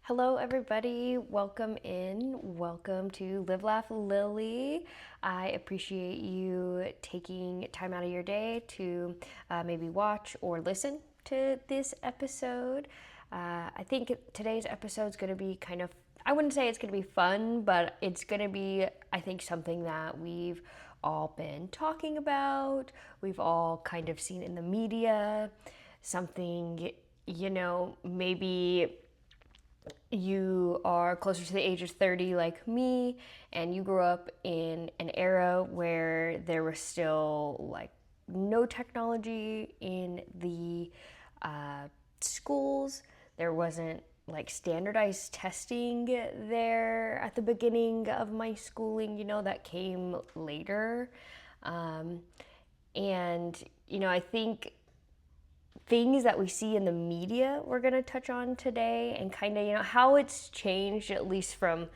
Hello, everybody. Welcome in. Welcome to Live Laugh Lily. I appreciate you taking time out of your day to maybe watch or listen to this episode. I think today's episode is going to be I wouldn't say it's going to be fun, but it's going to be, I think, something that we've all been talking about. We've all kind of seen in the media. Something, maybe you are closer to the age of 30 like me, and you grew up in an era where there was still like no technology in the schools. There wasn't like standardized testing there at the beginning of my schooling, that came later. Um, and, I think things that we see in the media we're going to touch on today, and kind of how it's changed, at least from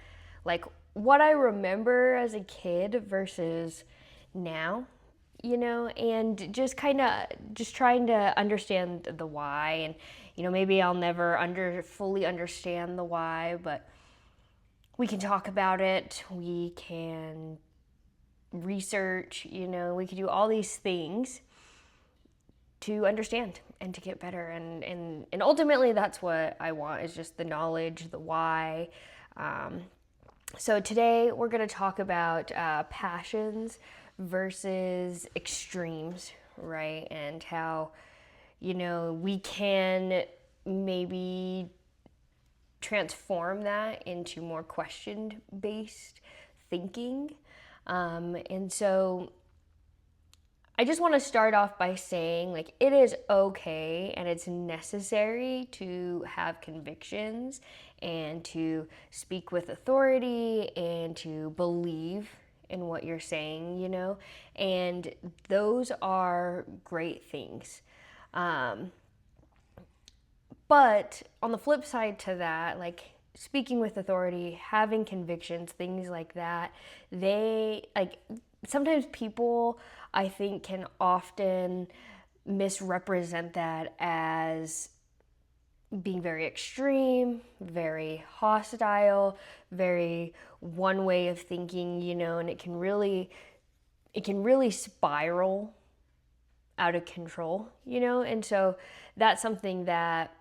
like what I remember as a kid versus now, and just kind of just trying to understand the why. And maybe I'll never fully understand the why, but we can talk about it. We can research, we can do all these things to understand and to get better. And ultimately, that's what I want, is just the knowledge, the why. So today we're going to talk about passions versus extremes, right? And how, we can maybe transform that into more question-based thinking. And so I just want to start off by saying, like, it is okay and it's necessary to have convictions and to speak with authority and to believe in what you're saying, and those are great things. But on the flip side to that, like, speaking with authority, having convictions, things like that, they, like, sometimes people, I think, can often misrepresent that as being very extreme, very hostile, very one way of thinking, and it can really spiral out of control, and so that's something that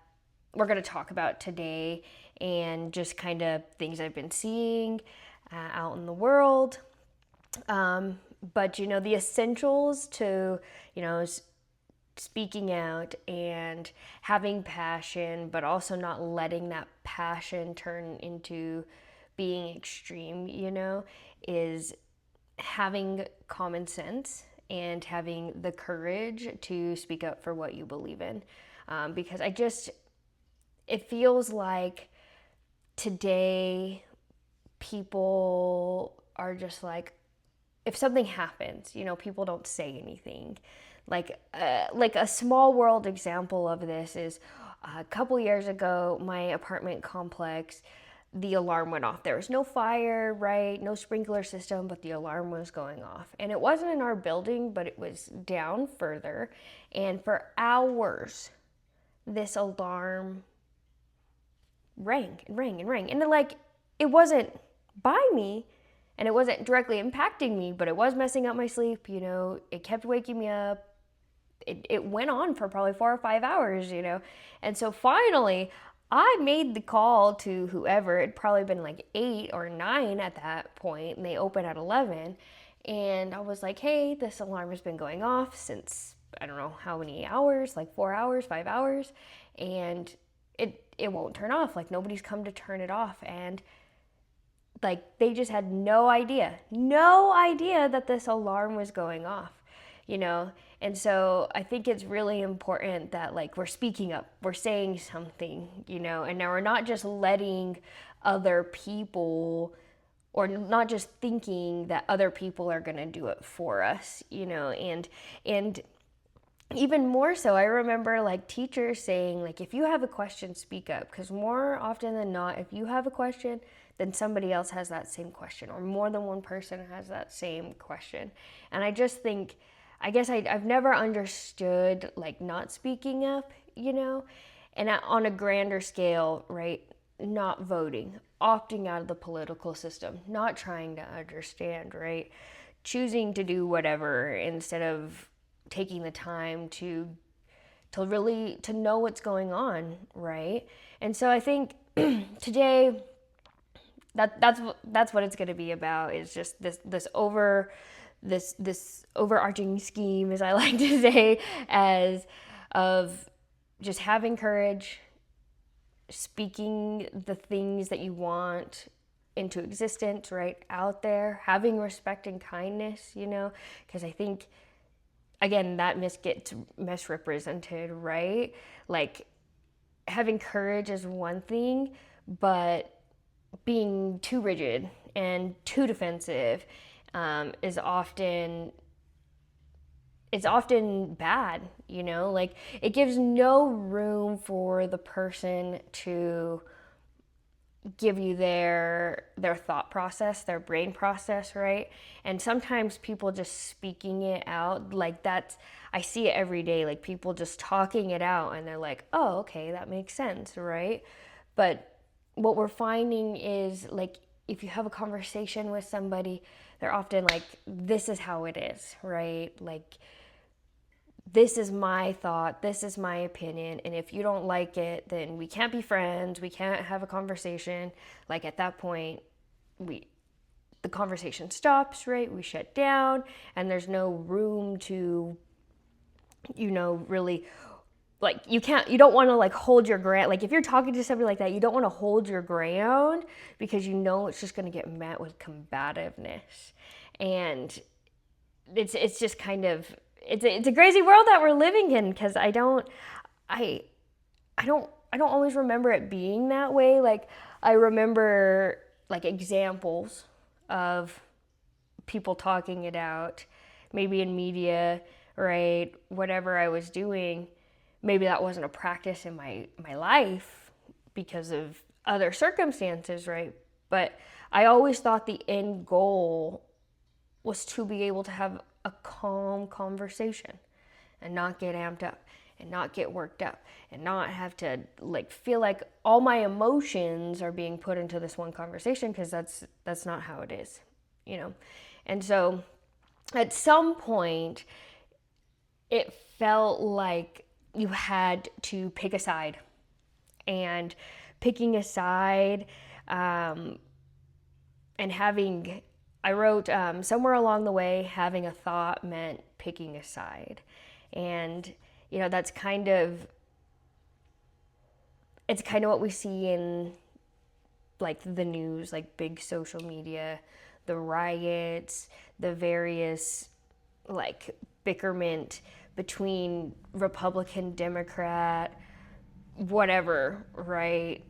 we're going to talk about today, and just kind of things I've been seeing out in the world. But the essentials to speaking out and having passion, but also not letting that passion turn into being extreme, is having common sense and having the courage to speak up for what you believe in. Because it feels like today people are just like, if something happens, people don't say anything. Like a small world example of this is a couple years ago, my apartment complex, the alarm went off. There was no fire, right? No sprinkler system, but the alarm was going off. And it wasn't in our building, but it was down further. And for hours, this alarm rang and rang and rang. And it wasn't by me, and it wasn't directly impacting me, but it was messing up my sleep. It kept waking me up. It went on for probably 4 or 5 hours, and so finally I made the call to whoever. It'd probably been like 8 or 9 at that point, and they opened at 11. And I was like, hey, this alarm has been going off since I don't know how many hours, like 4 hours, 5 hours, and it won't turn off. Like, nobody's come to turn it off. And like, they just had no idea that this alarm was going off, And so I think it's really important that, like, we're speaking up, we're saying something, and now we're not just letting other people, or not just thinking that other people are going to do it for us, and even more so, I remember like teachers saying, like, if you have a question, speak up, because more often than not, if you have a question, then somebody else has that same question, or more than one person has that same question. And I just think, I guess I've never understood like not speaking up, and on a grander scale, right? not voting, opting out of the political system, not trying to understand, right? Choosing to do whatever instead of taking the time to really to know what's going on, right? And so I think today that's what it's going to be about, is just this overarching scheme, as I like to say, as of just having courage, speaking the things that you want into existence, right, out there, having respect and kindness, because I think, again, that gets misrepresented, right? Like, having courage is one thing, but being too rigid and too defensive is often bad, like, it gives no room for the person to give you their thought process, their brain process, right? And sometimes people just speaking it out, like, I see it every day, like people just talking it out and they're like, oh, okay, that makes sense, right? But what we're finding is, like, if you have a conversation with somebody, they're often like, this is how it is, right? Like, this is my thought, this is my opinion, and if you don't like it, then we can't be friends, we can't have a conversation. Like, at that point, the conversation stops, right? We shut down, and there's no room to, really, like, you don't want to, like, hold your ground. Like, if you're talking to somebody like that, you don't want to hold your ground, because it's just going to get met with combativeness. And it's just kind of, it's a crazy world that we're living in, because I don't always remember it being that way. Like, I remember, like, examples of people talking it out, maybe in media, right? Whatever I was doing, maybe that wasn't a practice in my life because of other circumstances, right? But I always thought the end goal was to be able to have a calm conversation and not get amped up and not get worked up and not have to, like, feel like all my emotions are being put into this one conversation, because that's not how it is, And so at some point it felt like you had to pick a side, and picking a side, and I wrote, somewhere along the way, having a thought meant picking a side. And, that's it's kind of what we see in, like, the news, like big social media, the riots, the various, like, bickerment between Republican, Democrat, whatever, right?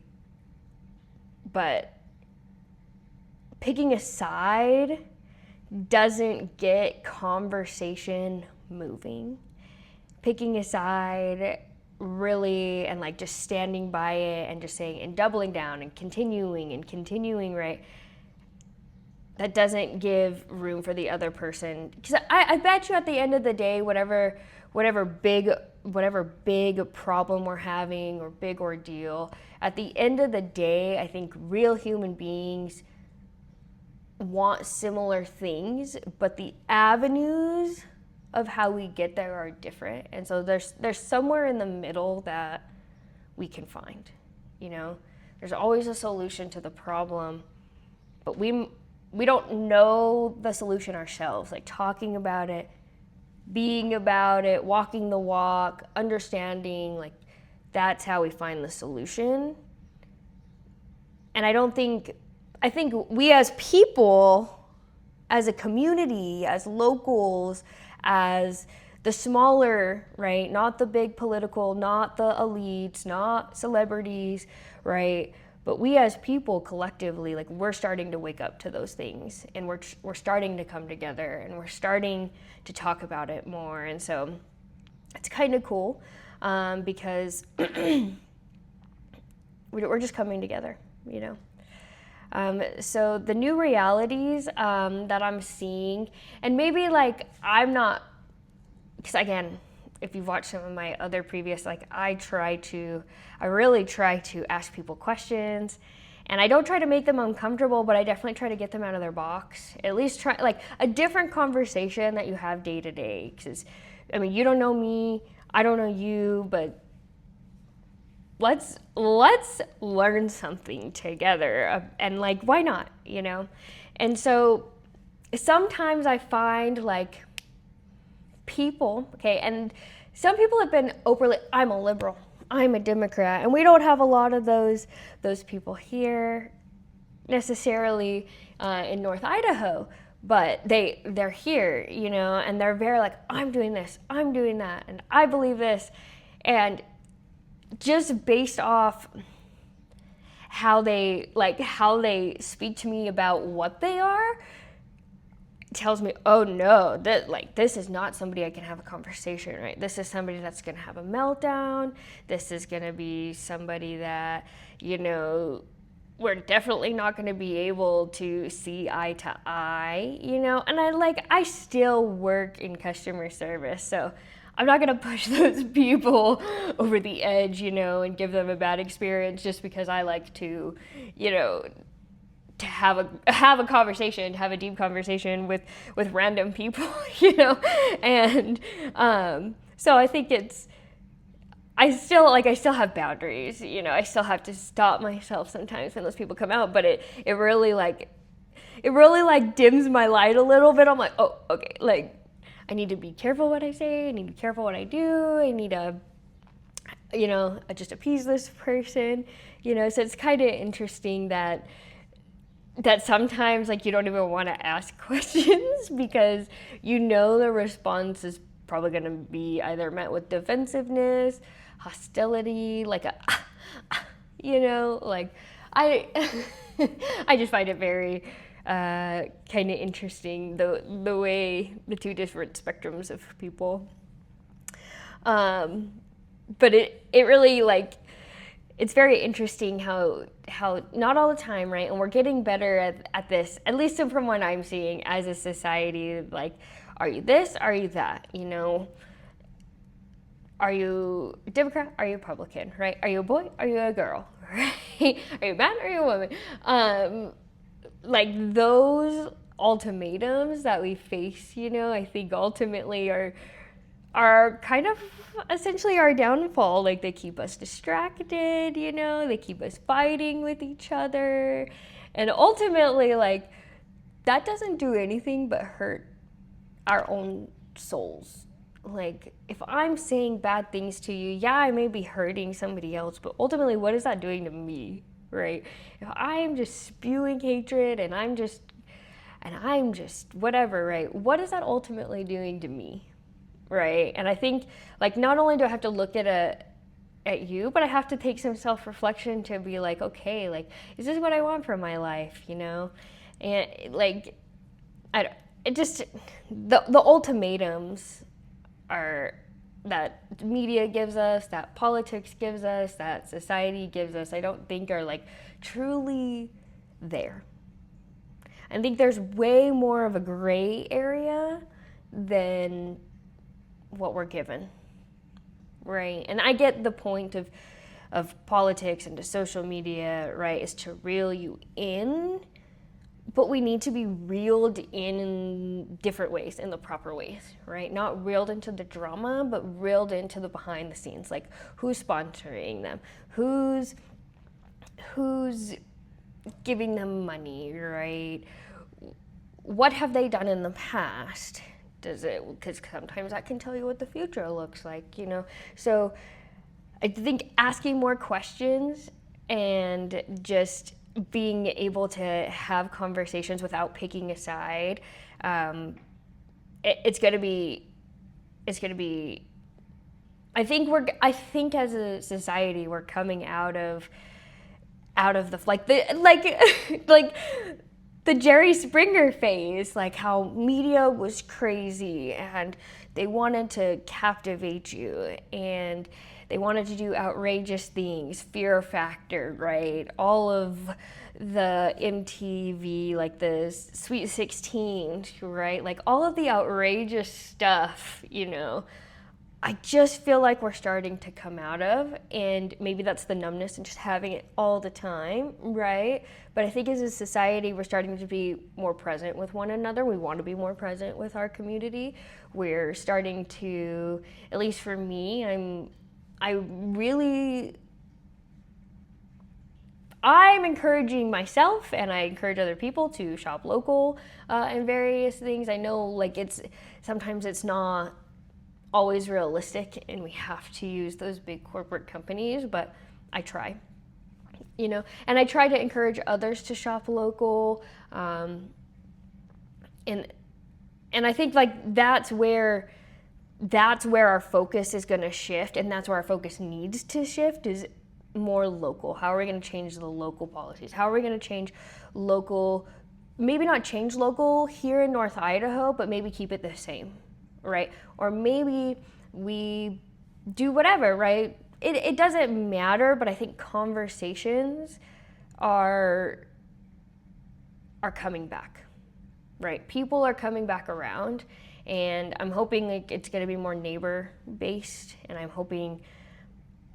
But picking a side doesn't get conversation moving. Picking a side really, and, like, just standing by it and just saying and doubling down and continuing, right? That doesn't give room for the other person. Because I bet you at the end of the day, whatever big problem we're having or big ordeal, at the end of the day, I think real human beings want similar things, but the avenues of how we get there are different. And so there's somewhere in the middle that we can find. There's always a solution to the problem, but we don't know the solution ourselves. Like, talking about it, being about it, walking the walk, understanding, like, that's how we find the solution. And I think we as people, as a community, as locals, as the smaller, right, not the big political, not the elites, not celebrities, right, but we as people collectively, like, we're starting to wake up to those things, and we're starting to come together, and we're starting to talk about it more. And so it's kind of cool, because we're just coming together, So the new realities that I'm seeing, and maybe, like, I'm not, because, again, if you've watched some of my other previous, like I really try to ask people questions, and I don't try to make them uncomfortable, but I definitely try to get them out of their box. At least try like a different conversation that you have day to day. Because, I mean, you don't know me, I don't know you, but let's learn something together. And like, why not, you know? And so sometimes I find like people, okay, and some people have been overly, I'm a liberal, I'm a Democrat, and we don't have a lot of those people here necessarily in North Idaho, but they're here, you know, and they're very like, I'm doing this, I'm doing that, and I believe this. And just based off how they speak to me about what they are, tells me, oh no, that like this is not somebody I can have a conversation, right? This is somebody that's gonna have a meltdown. This is gonna be somebody that, you know, we're definitely not gonna be able to see eye to eye, you know? And I still work in customer service, so I'm not gonna push those people over the edge, you know, and give them a bad experience just because I like to, you know, to have a conversation, to have a deep conversation with random people, you know, and so I think I still have boundaries, you know. I still have to stop myself sometimes when those people come out, but it really dims my light a little bit. I'm like, oh, okay, like I need to be careful what I say. I need to be careful what I do. I need to, you know, just appease this person, you know. So it's kind of interesting that sometimes like you don't even want to ask questions because you know the response is probably going to be either met with defensiveness, hostility, like you know, like I I just find it very kind of interesting the way the two different spectrums of people, but it really like, it's very interesting how not all the time, right? And we're getting better at this, at least from what I'm seeing as a society. Like, are you this? Are you that? You know, are you a Democrat? Are you a Republican? Right? Are you a boy? Are you a girl? Right? Are you a man? Are you a woman? Like those ultimatums that we face, you know, I think ultimately are kind of essentially our downfall. Like they keep us distracted, you know, they keep us fighting with each other, and ultimately like that doesn't do anything but hurt our own souls. Like if I'm saying bad things to you, yeah, I may be hurting somebody else, but ultimately what is that doing to me, right? If I'm just spewing hatred and I'm just whatever, right, what is that ultimately doing to me? Right? And I think like not only do I have to look at you, but I have to take some self-reflection to be like, okay, like is this what I want for my life, you know? And like the ultimatums are that media gives us, that politics gives us, that society gives us, I don't think are like truly there. I think there's way more of a gray area than what we're given, right? And I get the point of politics and to social media, right, is to reel you in, but we need to be reeled in different ways, in the proper ways, right? Not reeled into the drama, but reeled into the behind the scenes, like who's sponsoring them, who's giving them money, right? What have they done in the past? Because sometimes that can tell you what the future looks like, you know? So I think asking more questions and just being able to have conversations without picking a side, it's gonna be, I think as a society we're coming out of the Jerry Springer phase, like how media was crazy and they wanted to captivate you and they wanted to do outrageous things, Fear Factor, right? All of the MTV, like the Sweet 16, right? Like all of the outrageous stuff, you know, I just feel like we're starting to come out of, and maybe that's the numbness and just having it all the time, right? But I think as a society, we're starting to be more present with one another. We want to be more present with our community. We're starting to, at least for me, I'm encouraging myself, and I encourage other people to shop local and various things. I know like sometimes it's not always realistic and we have to use those big corporate companies, but I try, and I try to encourage others to shop local. And I think like that's where our focus is going to shift, and that's where our focus needs to shift, is more local. How are we going to change the local policies? How are we going to change local, maybe not change local here in North Idaho, but maybe keep it the same, right? Or maybe we do whatever, right? It doesn't matter, but I think conversations are coming back, right? People are coming back around, and I'm hoping like it's going to be more neighbor-based, and I'm hoping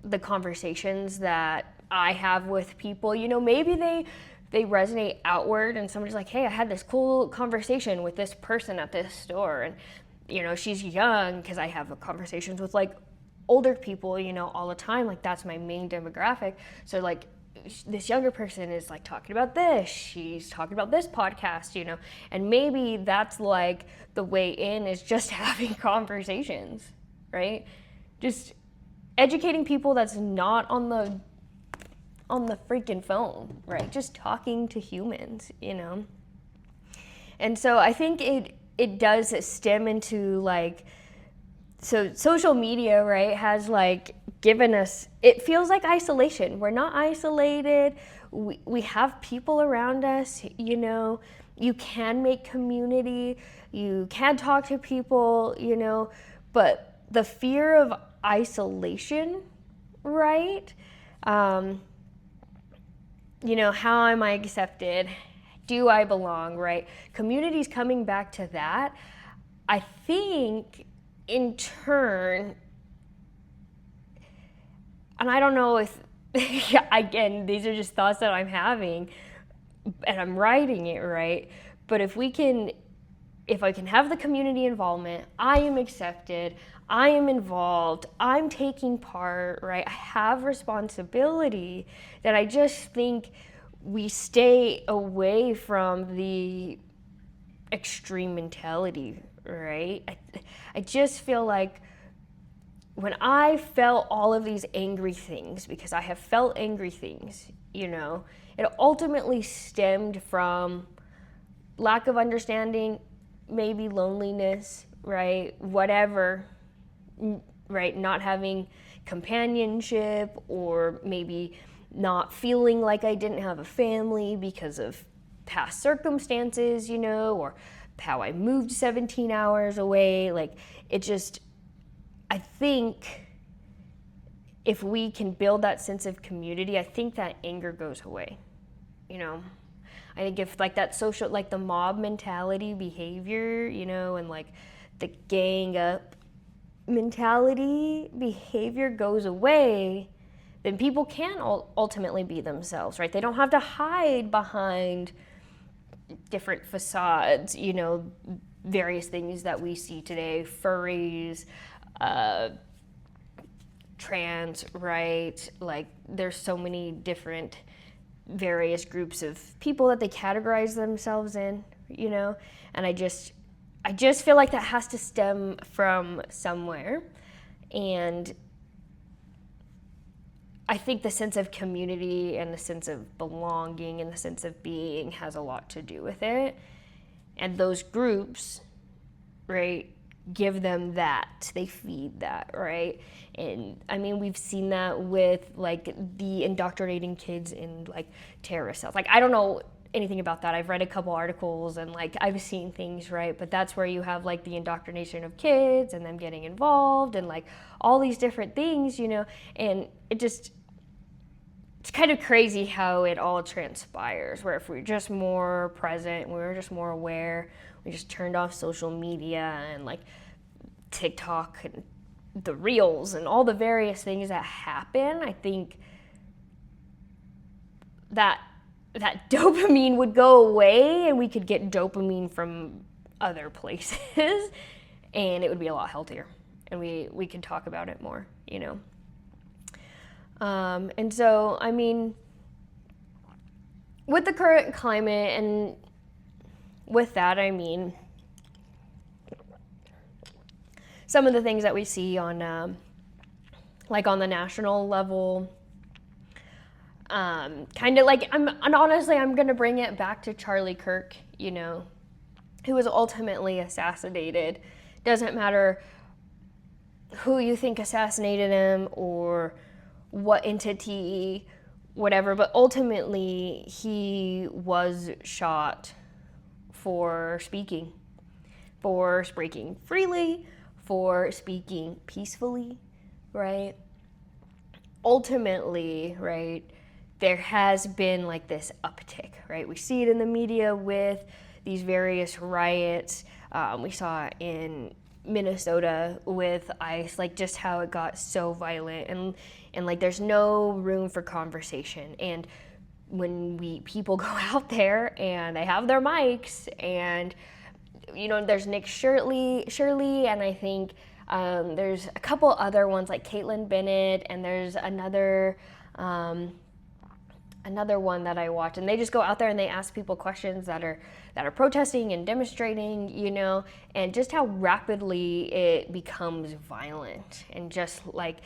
the conversations that I have with people, maybe they resonate outward, and somebody's like, hey, I had this cool conversation with this person at this store, and she's young, because I have conversations with like older people, all the time. Like that's my main demographic. So like this younger person is like talking about this, she's talking about this podcast, and maybe that's like the way in is just having conversations, right? Just educating people that's not on the freaking phone, right? Just talking to humans, And so I think it does stem into like, so social media, right, has like given us, it feels like isolation. We're not isolated. We have people around us, you can make community, you can talk to people, but the fear of isolation, right? How am I accepted? Do I belong, right? Community's coming back to that. I think in turn, and I don't know if, again, these are just thoughts that I'm having and I'm writing it, right? But if I can have the community involvement, I am accepted, I am involved, I'm taking part, right? I have responsibility, that I just think we stay away from the extreme mentality, right? I just feel like when I felt all of these angry things, because I have felt angry things, it ultimately stemmed from lack of understanding, maybe loneliness, right? Whatever, right? Not having companionship, or maybe not feeling like I didn't have a family because of past circumstances, or how I moved 17 hours away. Like I think if we can build that sense of community, I think that anger goes away, I think if like that social, like the mob mentality behavior, and like the gang up mentality behavior goes away, then people can ultimately be themselves, right? They don't have to hide behind different facades, various things that we see today, furries, trans, right? Like there's so many different various groups of people that they categorize themselves in, and I just feel like that has to stem from somewhere. And I think the sense of community and the sense of belonging and the sense of being has a lot to do with it. And those groups, right, give them that. They feed that, right? And I mean, we've seen that with like the indoctrinating kids in like terrorist cells. Like, I don't know anything about that. I've read a couple articles and like I've seen things, right? But that's where you have like the indoctrination of kids and them getting involved and like all these different things, and it's kind of crazy how it all transpires, where if we're just more present, we were just more aware, we just turned off social media and like TikTok and the reels and all the various things that happen, I think that dopamine would go away and we could get dopamine from other places and it would be a lot healthier and we could talk about it more, you know. And so, I mean, with the current climate and with that, I mean, some of the things that we see on, like on the national level, kind of like, and honestly, I'm going to bring it back to Charlie Kirk, you know, who was ultimately assassinated. Doesn't matter who you think assassinated him or what entity, whatever, but ultimately he was shot for speaking freely, for speaking peacefully, right? Ultimately, right, there has been like this uptick, right? We see it in the media with these various riots. We saw it in Minnesota with ICE, like just how it got so violent and like there's no room for conversation. And when people go out there and they have their mics and, you know, there's Nick Shirley, and I think there's a couple other ones like Caitlin Bennett, and there's another one that I watch, and they just go out there and they ask people questions that are protesting and demonstrating, you know, and just how rapidly it becomes violent and just like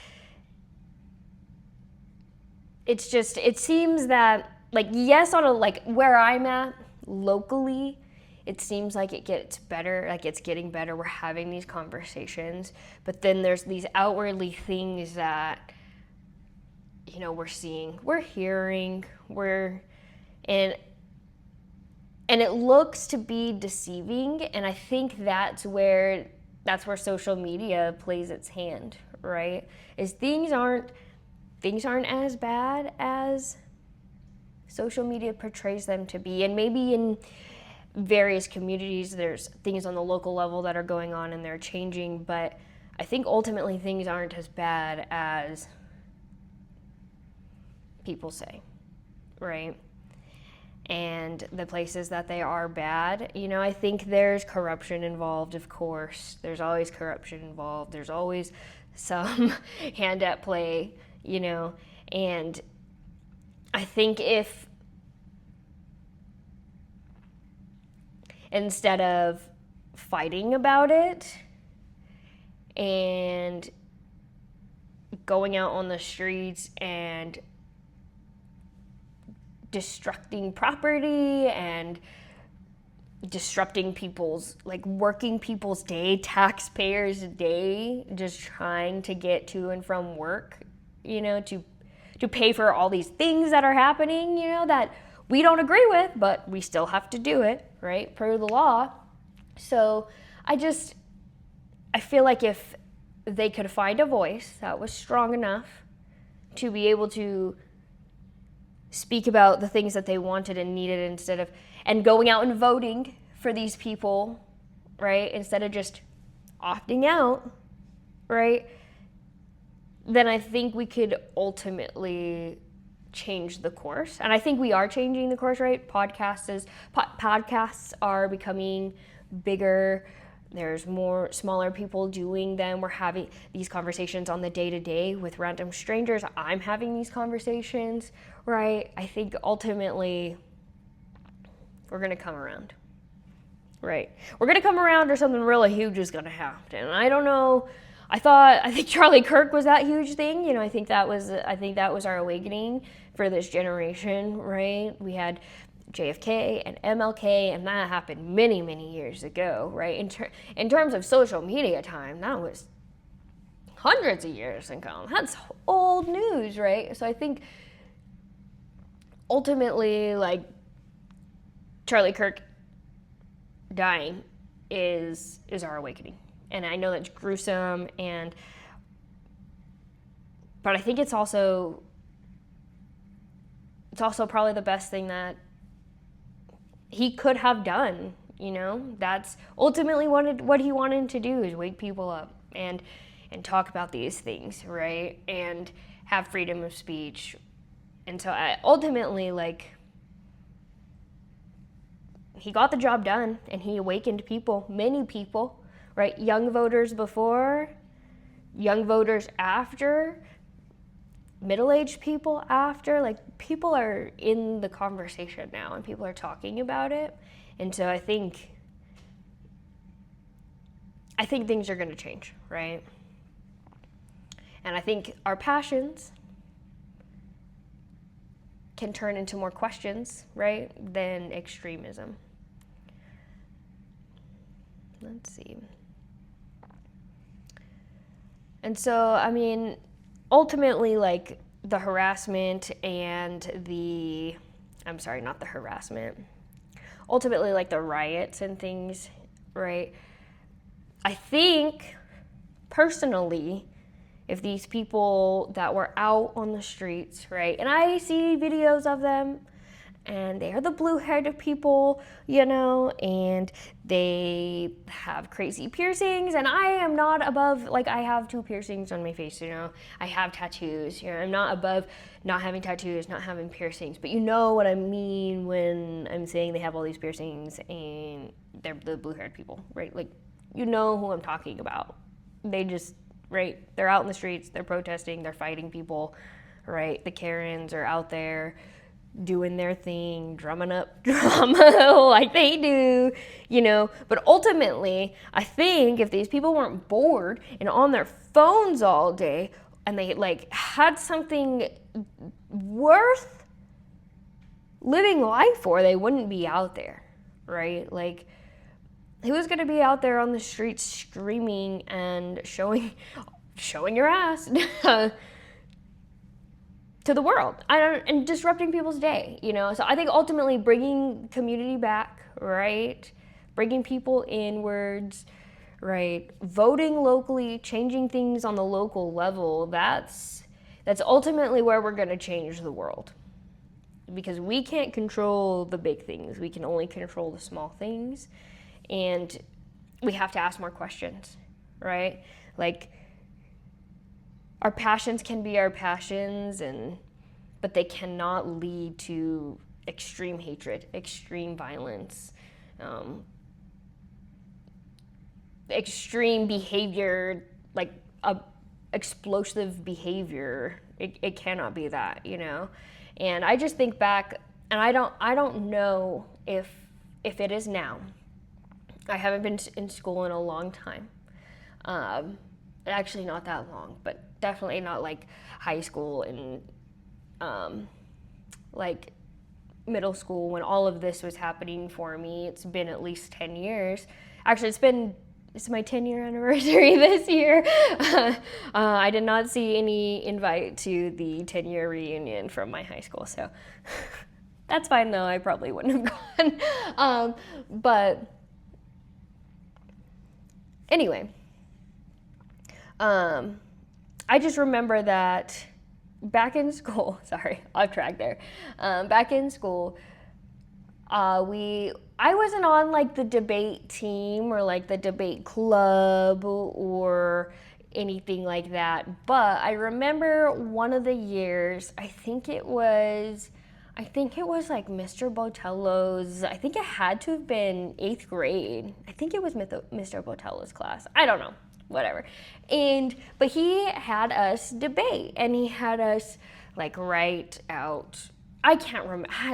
it seems that, like, yes, on a, like, where I'm at locally, it seems like it gets better, like it's getting better, we're having these conversations, but then there's these outwardly things that, you know, we're seeing, we're hearing, and it looks to be deceiving, and I think that's where social media plays its hand, right? Is things aren't as bad as social media portrays them to be, and maybe in various communities there's things on the local level that are going on and they're changing, but I think ultimately things aren't as bad as people say, right? And the places that they are bad, you know, I think there's corruption involved, of course. There's always corruption involved. There's always some hand at play, you know. And I think if instead of fighting about it and going out on the streets and destructing property and disrupting people's, like, working people's day, taxpayers' day, just trying to get to and from work, you know, to pay for all these things that are happening, you know, that we don't agree with, but we still have to do it, right, per the law. So I feel like if they could find a voice that was strong enough to be able to speak about the things that they wanted and needed instead of, and going out and voting for these people, right, instead of just opting out, right, then I think we could ultimately change the course. And I think we are changing the course, right? Podcasts are becoming bigger. There's more smaller people doing them. We're having these conversations on the day-to-day with random strangers. I'm having these conversations, right? I think ultimately we're going to come around, right? We're going to come around or something really huge is going to happen. And I don't know. I think Charlie Kirk was that huge thing. You know, I think that was our awakening for this generation, right? We had JFK and MLK, and that happened many, many years ago, right? In terms of social media time, that was hundreds of years ago. That's old news, right? So I think ultimately, like, Charlie Kirk dying is our awakening. And I know that's gruesome, but I think it's also probably the best thing that he could have done, you know? That's ultimately what he wanted to do, is wake people up. And and talk about these things, right? And have freedom of speech. And so I ultimately, like, he got the job done, and he awakened people, many people, right? Young voters before, young voters after, middle-aged people after. Like, people are in the conversation now, and people are talking about it. And so I think things are going to change, right? And I think our passions can turn into more questions, right, than extremism. Let's see. And so, I mean, ultimately, like, the harassment and not the harassment, ultimately, like, the riots and things, right? I think, personally, if these people that were out on the streets, right, and I see videos of them, and they are the blue-haired people, you know, and they have crazy piercings, and I am not above, like, I have 2 piercings on my face, you know, I have tattoos, you know, I'm not above not having tattoos, not having piercings, but you know what I mean when I'm saying they have all these piercings and they're the blue-haired people, right? Like, you know who I'm talking about. They just, right, they're out in the streets, they're protesting, they're fighting people, right? The Karens are out there doing their thing, drumming up drama like they do, you know. But ultimately, I think if these people weren't bored and on their phones all day, and they, like, had something worth living life for, they wouldn't be out there, right? Like, who's going to be out there on the streets screaming and showing your ass to the world and disrupting people's day, you know? So I think ultimately bringing community back, right? Bringing people inwards, right? Voting locally, changing things on the local level, that's ultimately where we're going to change the world. Because we can't control the big things. We can only control the small things. And we have to ask more questions, right? Like, our passions can be our passions, but they cannot lead to extreme hatred, extreme violence, extreme behavior, like explosive behavior. It cannot be that, you know. And I just think back, and I don't know if it is now. I haven't been in school in a long time. Actually, not that long, but definitely not like high school and like middle school when all of this was happening for me. It's been at least 10 years. Actually, it's my 10-year anniversary this year. I did not see any invite to the 10-year reunion from my high school, so that's fine though. I probably wouldn't have gone. But anyway, I just remember that back in school, sorry, off track there. Back in school, I wasn't on like the debate team or like the debate club or anything like that. But I remember one of the years, I think it was like Mr. Botello's, I think it had to have been 8th grade. I think it was Mr. Botello's class. I don't know, whatever. But he had us debate, and he had us like write out, I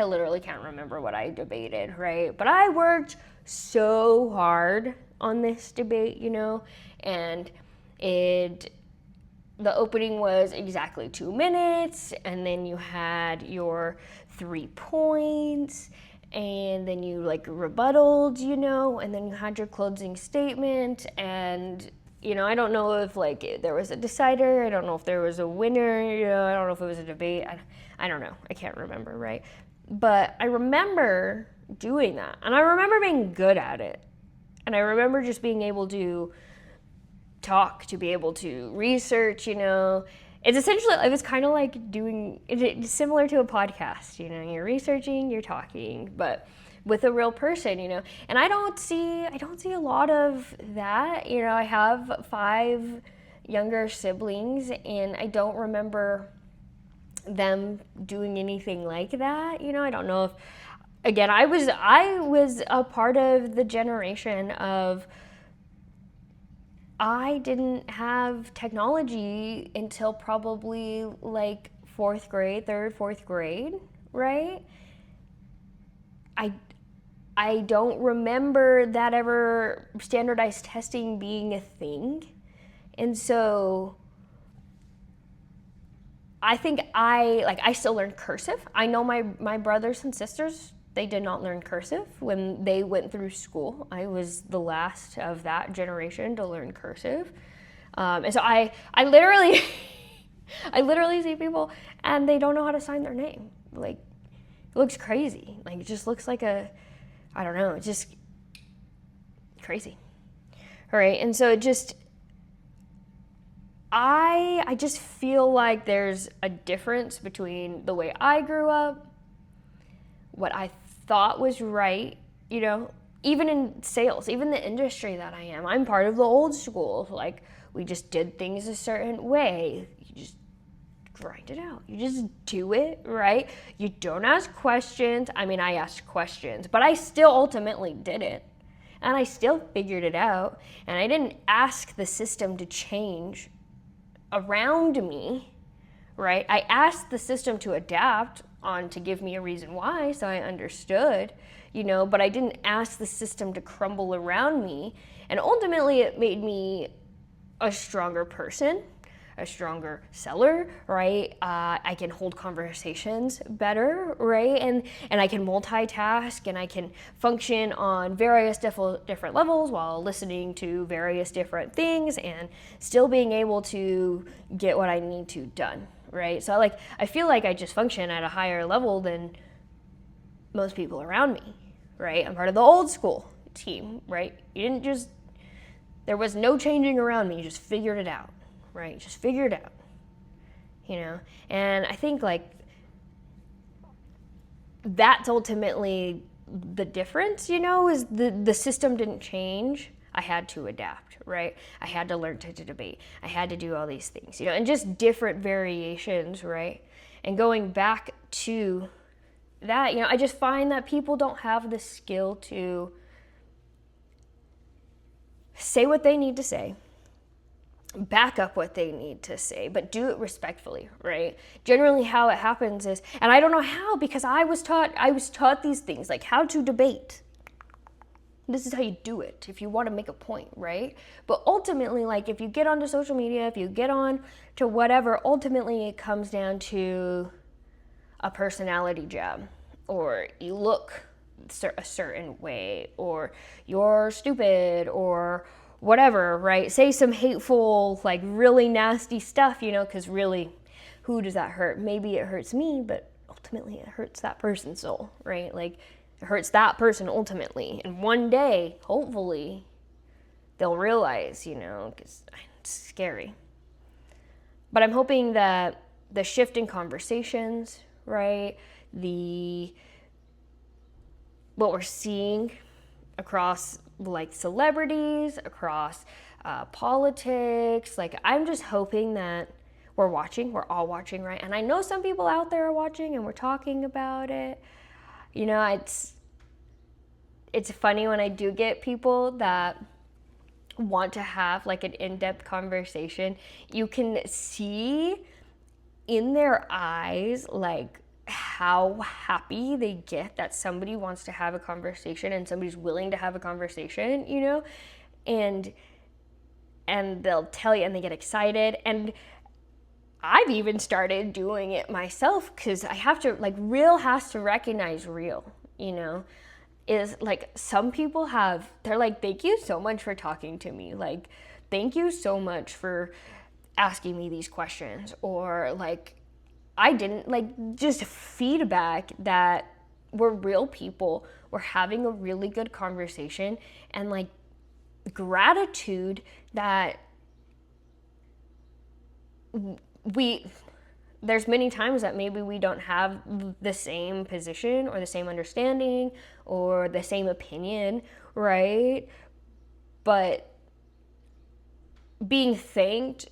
literally can't remember what I debated, right? But I worked so hard on this debate, you know, and the opening was exactly 2 minutes, and then you had your 3 points, and then you like rebutted, you know, and then you had your closing statement, and you know, I don't know if like there was a decider, I don't know if there was a winner, you know, I don't know if it was a debate, I don't know, I can't remember, right? But I remember doing that, and I remember being good at it, and I remember just being able to talk, to be able to research, you know. It's essentially, it was kind of like it's similar to a podcast, you know, you're researching, you're talking, but with a real person, you know. And I don't see a lot of that, you know. I have 5, younger siblings, and I don't remember them doing anything like that. I don't know if, again, I was a part of the generation of, I didn't have technology until probably like fourth grade, fourth grade, right? I don't remember that ever standardized testing being a thing. And so I think I still learn cursive. I know my brothers and sisters, they did not learn cursive when they went through school. I was the last of that generation to learn cursive. And so I literally, I literally see people and they don't know how to sign their name. Like, it looks crazy. Like, it just looks like I don't know, it's just crazy. All right, and so I just feel like there's a difference between the way I grew up, what I thought was right, even in sales, even the industry that I am. I'm part of the old school. Like, we just did things a certain way. You just grind it out. You just do it, right? You don't ask questions. I mean, I asked questions, but I still ultimately did it. And I still figured it out. And I didn't ask the system to change around me, right? I asked the system to adapt to give me a reason why, so I understood, but I didn't ask the system to crumble around me. And ultimately, it made me a stronger person, a stronger seller, right? I can hold conversations better, right? And I can multitask, and I can function on various different levels while listening to various different things and still being able to get what I need to done, right? So I feel like I just function at a higher level than most people around me, right? I'm part of the old school team, right? There was no changing around me, you just figured it out. Right, just figure it out, and I think that's ultimately the difference, is the system didn't change. I had to adapt, right? I had to learn to debate. I had to do all these things, and just different variations, right? And going back to that, I just find that people don't have the skill to say what they need to say, back up what they need to say, but do it respectfully, right? Generally how it happens is, and I don't know how, because I was taught these things, like how to debate. This is how you do it if you want to make a point, right? But ultimately, if you get onto social media, if you get on to whatever, ultimately it comes down to a personality jab, or you look a certain way, or you're stupid, or whatever, right? Say some hateful, really nasty stuff, because really, who does that hurt? Maybe it hurts me, but ultimately it hurts that person's soul, right? It hurts that person ultimately. And one day, hopefully, they'll realize, because it's scary. But I'm hoping that the shift in conversations, right? What we're seeing across celebrities, across politics. I'm just hoping that we're all watching, right? And I know some people out there are watching and we're talking about it. It's funny when I do get people that want to have an in-depth conversation. You can see in their eyes how happy they get that somebody wants to have a conversation and somebody's willing to have a conversation, and they'll tell you and they get excited. And I've even started doing it myself, because I have to, real has to recognize real, is some people they're thank you so much for talking to me. Thank you so much for asking me these questions, or I didn't, just feedback that we're real people, we're having a really good conversation, and gratitude that there's many times that maybe we don't have the same position or the same understanding or the same opinion, right? But being thanked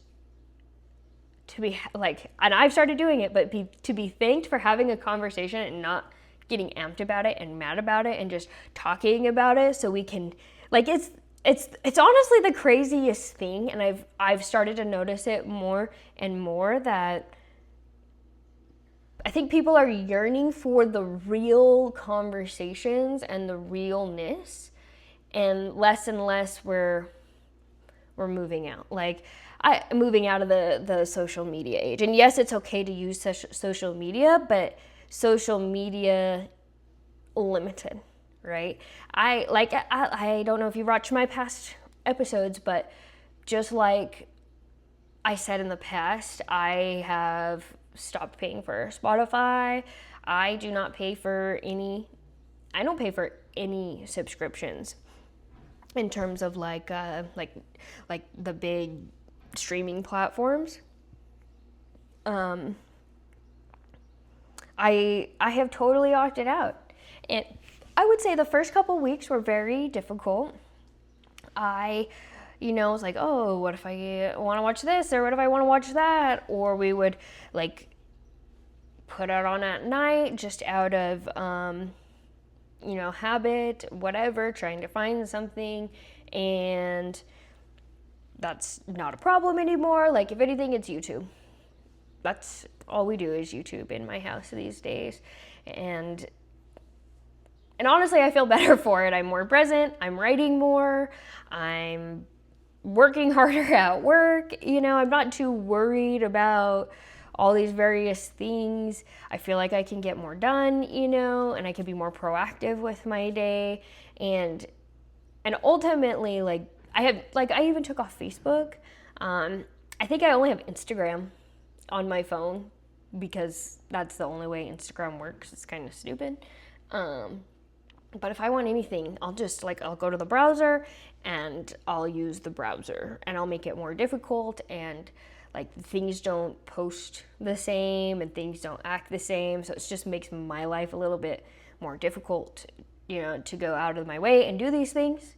to be like, and I've started doing it, but to be thanked for having a conversation and not getting amped about it and mad about it and just talking about it so we can, like, it's honestly the craziest thing, and I've started to notice it more and more, that I think people are yearning for the real conversations and the realness, and less we're moving out. Like, moving out of the social media age. And yes, it's okay to use social media, but social media limited, right? I don't know if you watched my past episodes, but just like I said in the past, I have stopped paying for Spotify. I don't pay for any subscriptions in terms of like the big streaming platforms. I have totally opted out. And I would say the first couple weeks were very difficult. I was like, oh, what if I want to watch this, or what if I want to watch that? Or we would like put it on at night just out of habit, whatever, trying to find something. And that's not a problem anymore. Like, if anything, it's YouTube. That's all we do is YouTube in my house these days. And honestly, I feel better for it. I'm more present. I'm writing more. I'm working harder at work. I'm not too worried about all these various things. I feel like I can get more done, and I can be more proactive with my day. And ultimately, I even took off Facebook. I think I only have Instagram on my phone because that's the only way Instagram works. It's kind of stupid. But if I want anything, I'll go to the browser and I'll use the browser, and I'll make it more difficult, and things don't post the same and things don't act the same. So it just makes my life a little bit more difficult, to go out of my way and do these things,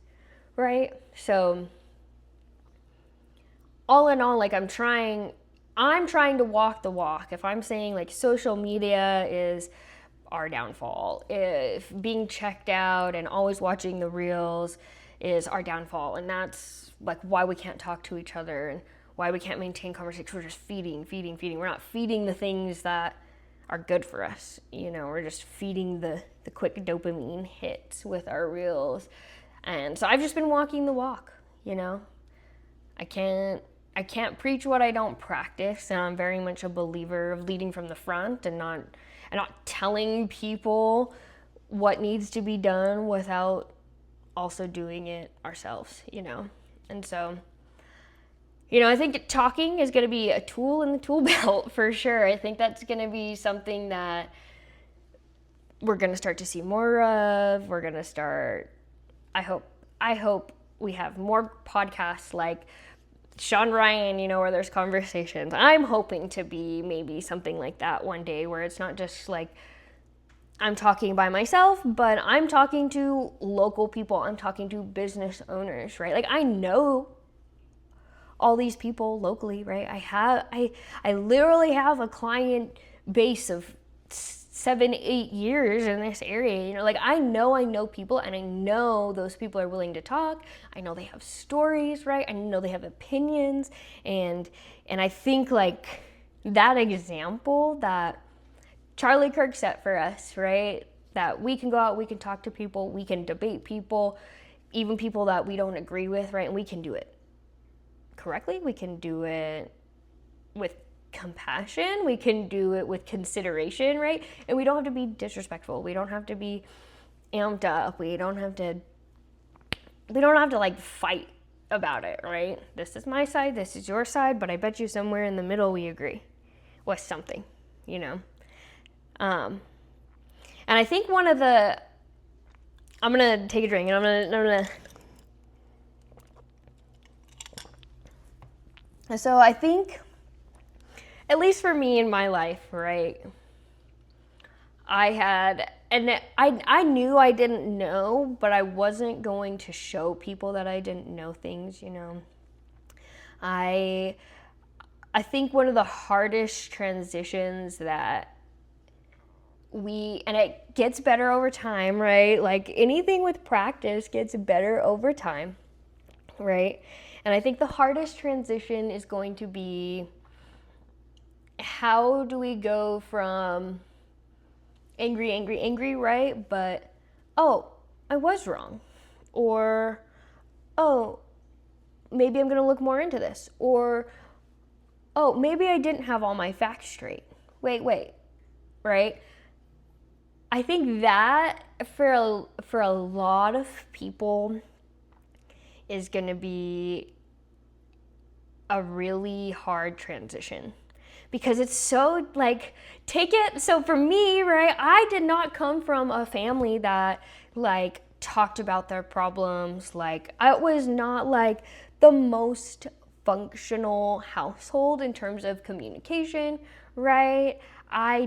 right? So all in all, I'm trying to walk the walk. If I'm saying social media is our downfall, if being checked out and always watching the reels is our downfall, and that's why we can't talk to each other and why we can't maintain conversations. We're just feeding. We're not feeding the things that are good for us. We're just feeding the quick dopamine hits with our reels. And so I've just been walking the walk, I can't preach what I don't practice, and I'm very much a believer of leading from the front and not telling people what needs to be done without also doing it ourselves, And so, I think talking is going to be a tool in the tool belt for sure. I think that's going to be something that we're going to start to see more of. We're going to start, I hope we have more podcasts like Sean Ryan, where there's conversations. I'm hoping to be maybe something like that one day, where it's not just I'm talking by myself, but I'm talking to local people. I'm talking to business owners, right? I know all these people locally, right? I literally have a client base of 7-8 years in this area. I know people, and I know those people are willing to talk. I know they have stories, right? I know they have opinions, and I think that example that Charlie Kirk set for us, right? That we can go out, we can talk to people, we can debate people, even people that we don't agree with, right? And we can do it correctly. We can do it with compassion. We can do it with consideration, right? And we don't have to be disrespectful. We don't have to be amped up. We don't have to fight about it, right? This is my side, this is your side, but I bet you somewhere in the middle we agree with something, And I think I'm gonna take a drink, and I'm gonna. So I think, at least for me in my life, right, I knew I didn't know, but I wasn't going to show people that I didn't know things, I think one of the hardest transitions that and it gets better over time, right? Like anything with practice gets better over time, right? And I think the hardest transition is going to be, how do we go from angry, right? But, oh, I was wrong. Or, oh, maybe I'm going to look more into this. Or, oh, maybe I didn't have all my facts straight. Wait, right? I think that for a lot of people is going to be a really hard transition, because it's so like, take it, so for me, right, I did not come from a family that like talked about their problems. Like, I was not like the most functional household in terms of communication, right? I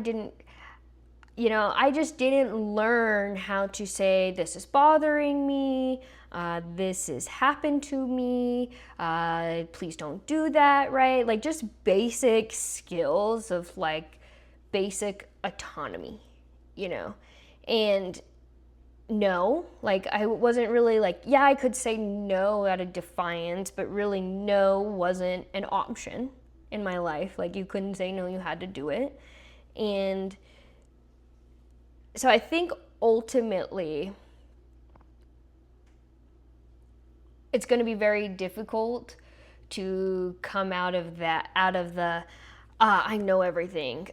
just didn't learn how to say, this is bothering me, this has happened to me, please don't do that, right? Like, just basic skills of like basic autonomy, And no, like, I wasn't really like, yeah, I could say no out of defiance, but really no wasn't an option in my life. Like, you couldn't say no, you had to do it. And so I think ultimately it's going to be very difficult to come out of the I know everything,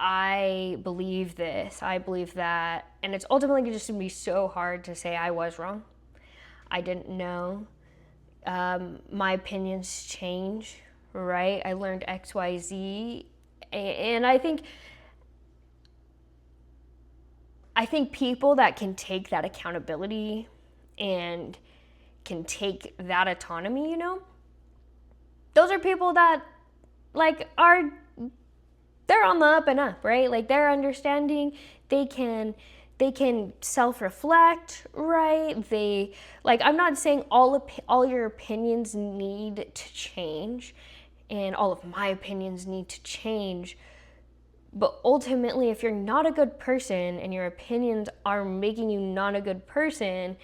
I believe this, I believe that, and it's ultimately just going to be so hard to say I was wrong, I didn't know, my opinions change, right? I learned XYZ, and I think people that can take that accountability and can take that autonomy, those are people that like they're on the up and up, right? Like, they're understanding, they can self-reflect, right? I'm not saying all your opinions need to change and all of my opinions need to change. But ultimately, if you're not a good person and your opinions are making you not a good person,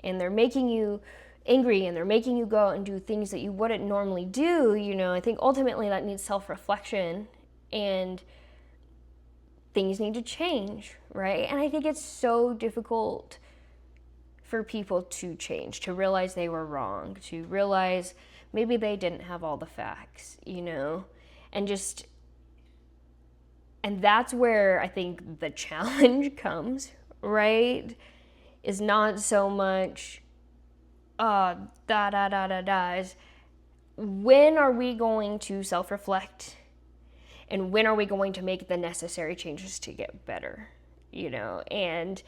and they're making you angry and they're making you go out and do things that you wouldn't normally do, I think ultimately that needs self-reflection and things need to change, right? And I think it's so difficult for people to change, to realize they were wrong, to realize maybe they didn't have all the facts, and that's where I think the challenge comes, right? Is not so much, is when are we going to self-reflect and when are we going to make the necessary changes to get better, and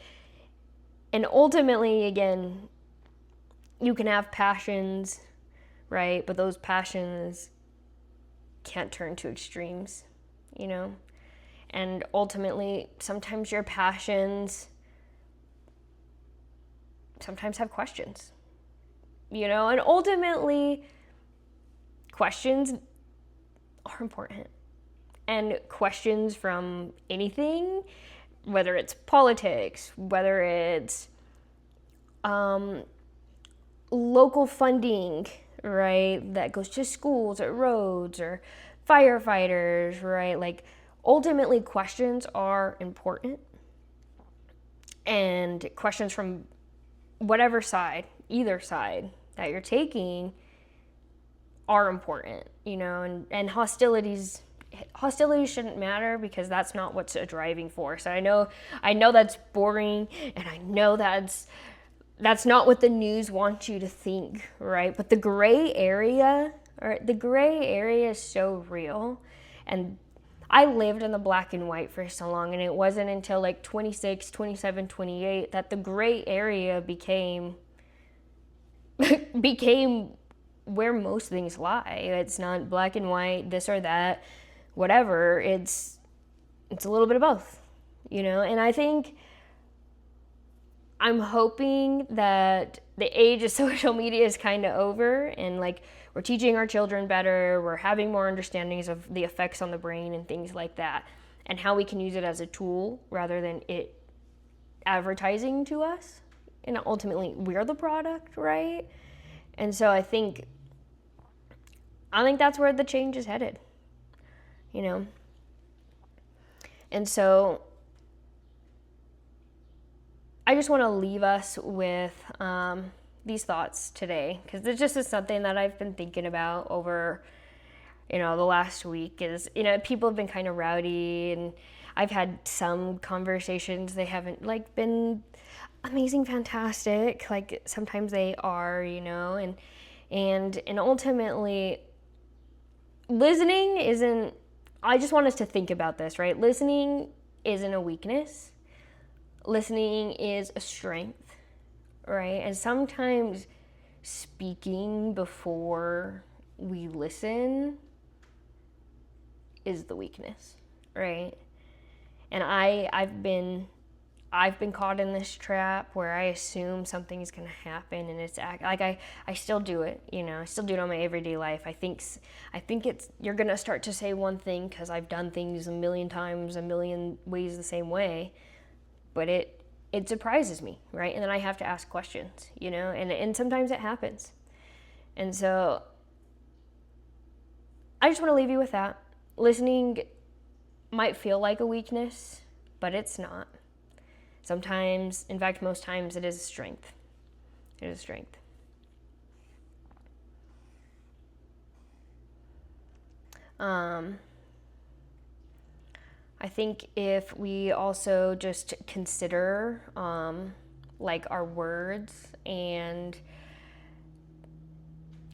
ultimately, again, you can have passions, right? But those passions can't turn to extremes, and ultimately, sometimes your passions sometimes have questions, and ultimately, questions are important. And questions from anything, whether it's politics, whether it's local funding, right, that goes to schools or roads or firefighters, right? Like, ultimately, questions are important. And questions from whatever side, either side that you're taking, are important, and hostilities shouldn't matter, because that's not what's a driving force. I know that's boring, and I know that's not what the news wants you to think, right? But the gray area is so real. And I lived in the black and white for so long, and it wasn't until like 26, 27, 28 that the gray area became where most things lie. It's not black and white, this or that, whatever. It's a little bit of both, And I think I'm hoping that the age of social media is kind of over, and like we're teaching our children better, we're having more understandings of the effects on the brain and things like that, and how we can use it as a tool rather than it advertising to us. And ultimately, we're the product, right? And so I think that's where the change is headed, you know? And so I just want to leave us with these thoughts today, because this just is something that I've been thinking about over, the last week. Is, people have been kind of rowdy, and I've had some conversations. They haven't been amazing, fantastic. Like sometimes they are, and ultimately, listening isn't. I just want us to think about this, right? Listening isn't a weakness. Listening is a strength, right? And sometimes speaking before we listen is the weakness, right? And I've been caught in this trap where I assume something's gonna happen, and it's like I still do it, I still do it on my everyday life. I think it's you're gonna start to say one thing because I've done things a million times, a million ways the same way, but it surprises me, right? And then I have to ask questions, and sometimes it happens. And so I just want to leave you with that. Listening might feel like a weakness, but it's not. Sometimes, in fact, most times, it is a strength. It is a strength. I think if we also just consider our words, and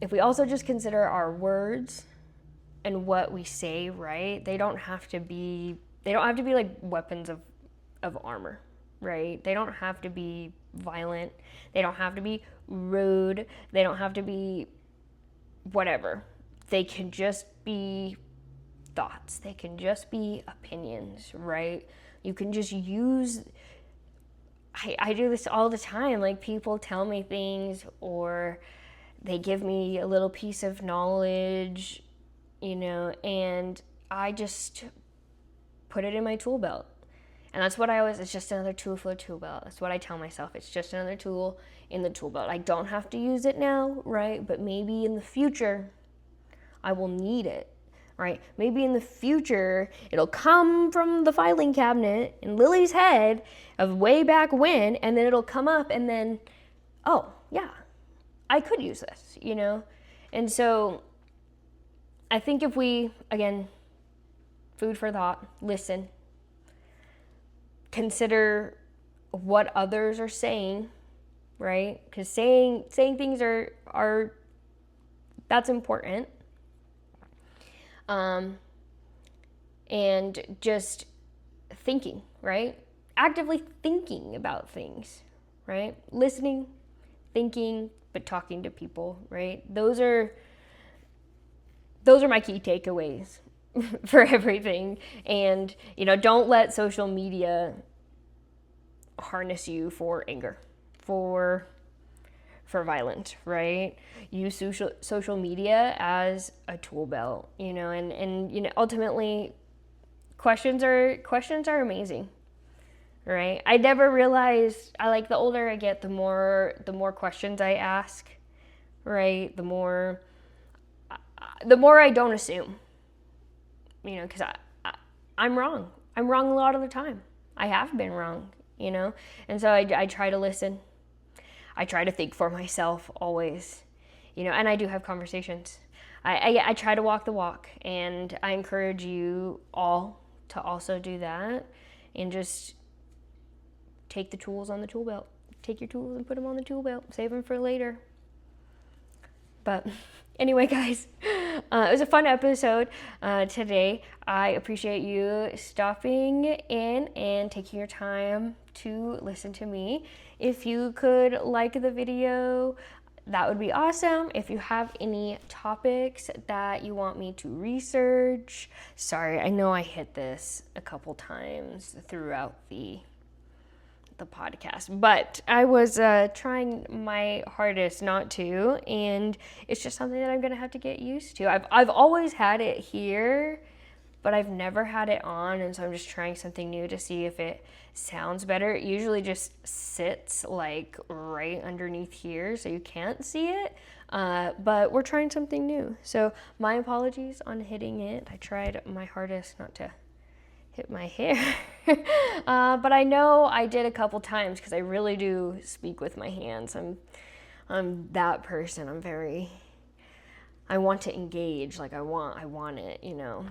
if we also just consider our words and what we say, right? They don't have to be like weapons of armor, right? They don't have to be violent. They don't have to be rude. They don't have to be whatever. They can just be thoughts. They can just be opinions, right? You can just use. I do this all the time. Like, people tell me things, or they give me a little piece of knowledge, and I just put it in my tool belt. And that's what it's just another tool for the tool belt. That's what I tell myself. It's just another tool in the tool belt. I don't have to use it now, right? But maybe in the future, I will need it, right? Maybe in the future, it'll come from the filing cabinet in Lily's head of way back when, and then it'll come up, and then, oh, yeah, I could use this, And so I think if we, again, food for thought, listen, consider what others are saying, right? Because saying things are that's important. And just thinking, right? Actively thinking about things, right? Listening, thinking, but talking to people, right? Those are my key takeaways for everything. And, don't let social media harness you for anger, for violence, right? Use social media as a tool belt, and ultimately questions are amazing, right? I never realized, the older I get, the more questions I ask, right? The more I don't assume, because I'm wrong. I'm wrong a lot of the time. I have been wrong, and so I try to listen. I try to think for myself always, and I do have conversations. I try to walk the walk, and I encourage you all to also do that, and just take the tools on the tool belt. Take your tools and put them on the tool belt. Save them for later. But anyway, guys, it was a fun episode today. I appreciate you stopping in and taking your time to listen to me. If you could like the video, that would be awesome. If you have any topics that you want me to research, sorry, I know I hit this a couple times throughout the the podcast. But I was trying my hardest not to, and it's just something that I'm gonna have to get used to. I've always had it here, but I've never had it on, and so I'm just trying something new to see if it sounds better. It usually just sits like right underneath here, so you can't see it. But we're trying something new. So my apologies on hitting it. I tried my hardest not to hit my hair. But I know I did a couple times because I really do speak with my hands. I'm that person. I want to engage, like I want it, you know.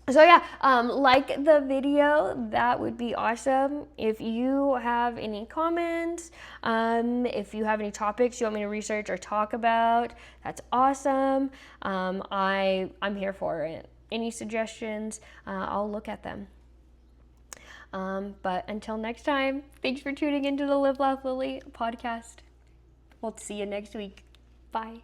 So yeah, like the video, that would be awesome. If you have any comments, if you have any topics you want me to research or talk about, that's awesome. I'm here for it. Any suggestions, I'll look at them. But until next time, thanks for tuning into the Live Laugh Lily podcast. We'll see you next week. Bye.